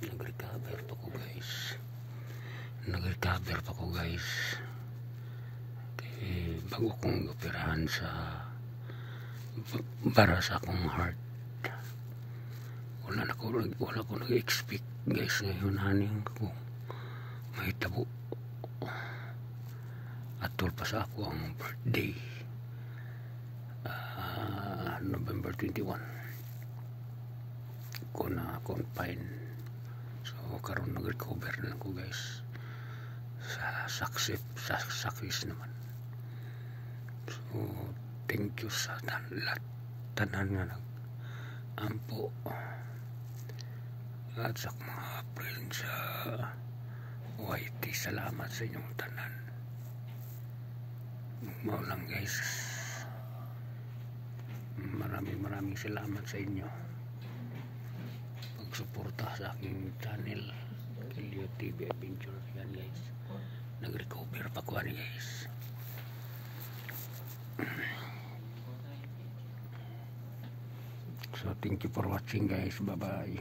Nag-recover pa ko guys. Nag-recover pa ko guys. Bago kong operahan sa para sa akong heart. Wala ko nag-expect guys ngayon haning ko mahitabo. Atol pa sa ako ang birthday. November 21. Ko na confine. So karon nag-recover na ko guys. Sa success naman. So thank you sa tanan nga nag-ampo at sa mga friends sa YT. Salamat sa inyong tanan. Maulang guys, maraming salamat sa inyo pagsuporta sa aking channel Kelio TV Adventure. Yan guys, nag-recover pa ko ani guys. So thank you for watching guys. Bye bye.